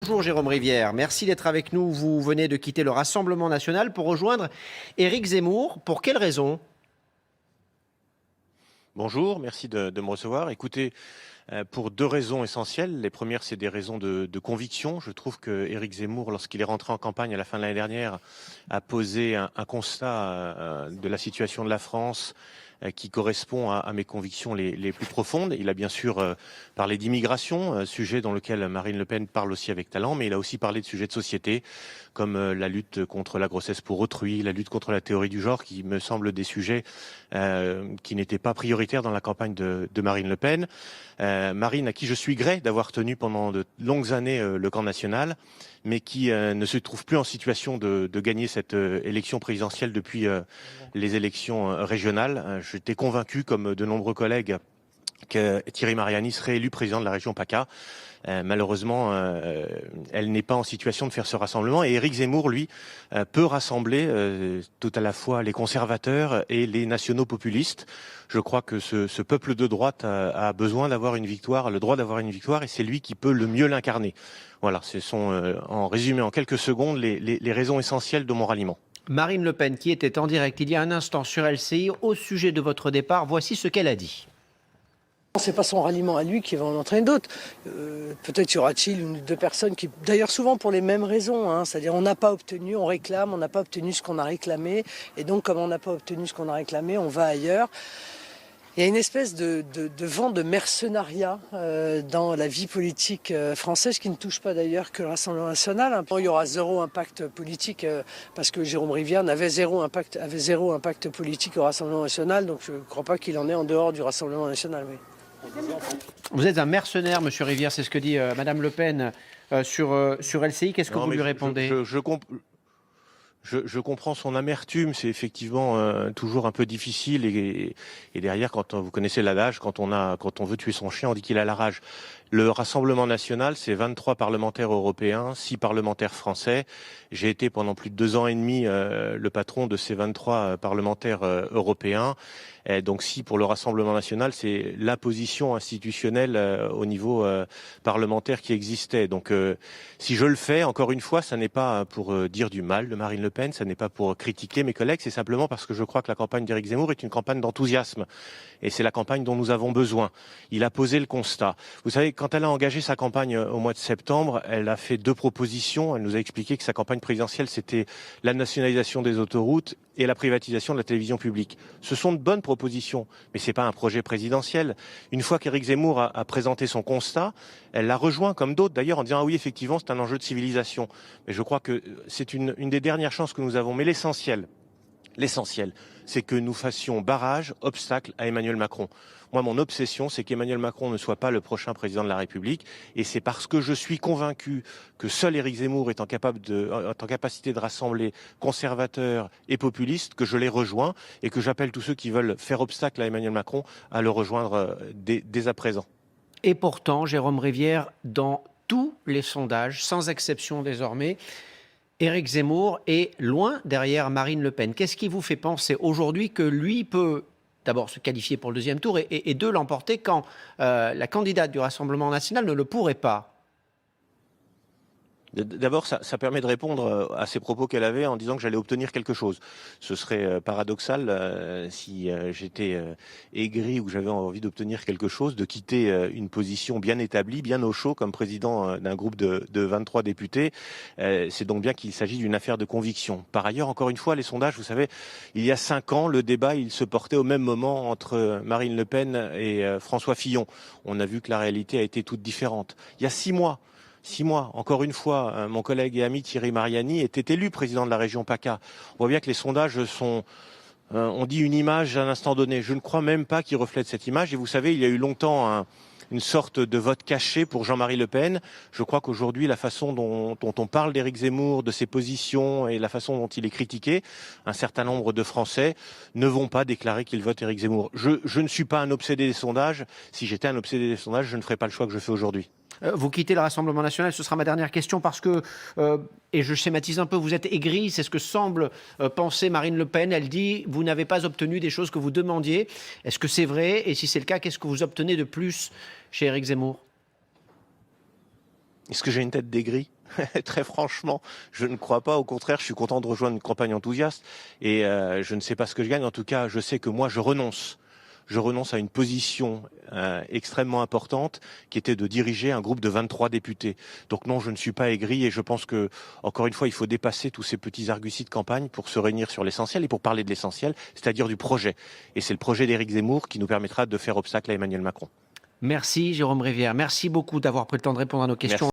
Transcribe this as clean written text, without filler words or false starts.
Bonjour Jérôme Rivière, merci d'être avec nous. Vous venez de quitter le Rassemblement national pour rejoindre Éric Zemmour. Pour quelle raison ? Bonjour, merci de me recevoir. Écoutez, pour deux raisons essentielles. Les premières, c'est des raisons de conviction. Je trouve que Éric Zemmour, lorsqu'il est rentré en campagne à la fin de l'année dernière, a posé un constat de la situation de la France qui correspond à mes convictions les plus profondes. Il a bien sûr parlé d'immigration, sujet dans lequel Marine Le Pen parle aussi avec talent, mais il a aussi parlé de sujets de société, comme la lutte contre la grossesse pour autrui, la lutte contre la théorie du genre, qui me semblent des sujets qui n'étaient pas prioritaires dans la campagne de Marine Le Pen. Marine, à qui je suis gré d'avoir tenu pendant de longues années le camp national, mais qui ne se trouve plus en situation de gagner cette élection présidentielle depuis les élections régionales. J'étais convaincu, comme de nombreux collègues, que Thierry Mariani serait élu président de la région PACA. Malheureusement, elle n'est pas en situation de faire ce rassemblement. Et Éric Zemmour, lui, peut rassembler tout à la fois les conservateurs et les nationaux populistes. Je crois que ce peuple de droite a besoin d'avoir une victoire, le droit d'avoir une victoire, et c'est lui qui peut le mieux l'incarner. Voilà, ce sont, en résumé, en quelques secondes, les raisons essentielles de mon ralliement. Marine Le Pen, qui était en direct il y a un instant sur LCI, au sujet de votre départ, voici ce qu'elle a dit. C'est pas son ralliement à lui qui va en entraîner d'autres. Peut-être y aura-t-il une ou deux personnes qui, d'ailleurs souvent pour les mêmes raisons, hein, c'est-à-dire on n'a pas obtenu, on réclame, on n'a pas obtenu ce qu'on a réclamé, et donc comme on n'a pas obtenu ce qu'on a réclamé, on va ailleurs. Il y a une espèce de vent de mercenariat dans la vie politique française qui ne touche pas d'ailleurs que le Rassemblement national. Il y aura zéro impact politique parce que Jérôme Rivière avait zéro impact politique au Rassemblement national, donc je ne crois pas qu'il en est en dehors du Rassemblement national. Oui. Vous êtes un mercenaire, monsieur Rivière, c'est ce que dit Madame Le Pen sur LCI. Qu'est-ce que vous lui répondez ? Je comprends son amertume, c'est effectivement toujours un peu difficile et derrière, quand vous connaissez l'adage, quand on veut tuer son chien, on dit qu'il a la rage. Le Rassemblement national, c'est 23 parlementaires européens, 6 parlementaires français. J'ai été pendant plus de 2 ans et demi le patron de ces 23 parlementaires européens. Et donc si pour le Rassemblement national, c'est la position institutionnelle au niveau parlementaire qui existait. Donc si je le fais, encore une fois, ça n'est pas pour dire du mal de Marine Le Pen, ça n'est pas pour critiquer mes collègues, c'est simplement parce que je crois que la campagne d'Éric Zemmour est une campagne d'enthousiasme. Et c'est la campagne dont nous avons besoin. Il a posé le constat. Vous savez, quand elle a engagé sa campagne au mois de septembre, elle a fait 2 propositions. Elle nous a expliqué que sa campagne présidentielle, c'était la nationalisation des autoroutes et la privatisation de la télévision publique. Ce sont de bonnes propositions, mais c'est pas un projet présidentiel. Une fois qu'Éric Zemmour a présenté son constat, elle l'a rejoint, comme d'autres d'ailleurs, en disant « Ah oui, effectivement, c'est un enjeu de civilisation ». Mais je crois que c'est une des dernières chances que nous avons. Mais l'essentiel, c'est que nous fassions barrage, obstacle à Emmanuel Macron. Moi, mon obsession, c'est qu'Emmanuel Macron ne soit pas le prochain président de la République. Et c'est parce que je suis convaincu que seul Éric Zemmour est en capacité de rassembler conservateurs et populistes que je les rejoins et que j'appelle tous ceux qui veulent faire obstacle à Emmanuel Macron à le rejoindre dès à présent. Et pourtant, Jérôme Rivière, dans tous les sondages, sans exception désormais, Éric Zemmour est loin derrière Marine Le Pen. Qu'est-ce qui vous fait penser aujourd'hui que lui peut d'abord se qualifier pour le deuxième tour et de l'emporter quand la candidate du Rassemblement national ne le pourrait pas ? D'abord, ça permet de répondre à ces propos qu'elle avait en disant que j'allais obtenir quelque chose. Ce serait paradoxal si j'étais aigri ou que j'avais envie d'obtenir quelque chose, de quitter une position bien établie, bien au chaud comme président d'un groupe de 23 députés. C'est donc bien qu'il s'agit d'une affaire de conviction. Par ailleurs, encore une fois, les sondages, vous savez, il y a 5 ans, le débat, il se portait au même moment entre Marine Le Pen et François Fillon. On a vu que la réalité a été toute différente. Il y a 6 mois, encore une fois, mon collègue et ami Thierry Mariani était élu président de la région PACA. On voit bien que les sondages sont... on dit une image à un instant donné. Je ne crois même pas qu'ils reflètent cette image. Et vous savez, il y a eu longtemps une sorte de vote caché pour Jean-Marie Le Pen. Je crois qu'aujourd'hui, la façon dont on parle d'Éric Zemmour, de ses positions et la façon dont il est critiqué, un certain nombre de Français ne vont pas déclarer qu'ils votent Éric Zemmour. Je ne suis pas un obsédé des sondages. Si j'étais un obsédé des sondages, je ne ferais pas le choix que je fais aujourd'hui. Vous quittez le Rassemblement national, ce sera ma dernière question parce que, et je schématise un peu, vous êtes aigri, c'est ce que semble penser Marine Le Pen. Elle dit, vous n'avez pas obtenu des choses que vous demandiez. Est-ce que c'est vrai ? Et si c'est le cas, qu'est-ce que vous obtenez de plus chez Éric Zemmour ? Est-ce que j'ai une tête d'aigri ? Très franchement, je ne crois pas. Au contraire, je suis content de rejoindre une campagne enthousiaste. Et je ne sais pas ce que je gagne. En tout cas, je sais que moi, je renonce. Je renonce à une position extrêmement importante qui était de diriger un groupe de 23 députés. Donc non, je ne suis pas aigri et je pense que, encore une fois, il faut dépasser tous ces petits arguties de campagne pour se réunir sur l'essentiel et pour parler de l'essentiel, c'est-à-dire du projet. Et c'est le projet d'Éric Zemmour qui nous permettra de faire obstacle à Emmanuel Macron. Merci Jérôme Rivière. Merci beaucoup d'avoir pris le temps de répondre à nos questions. Merci.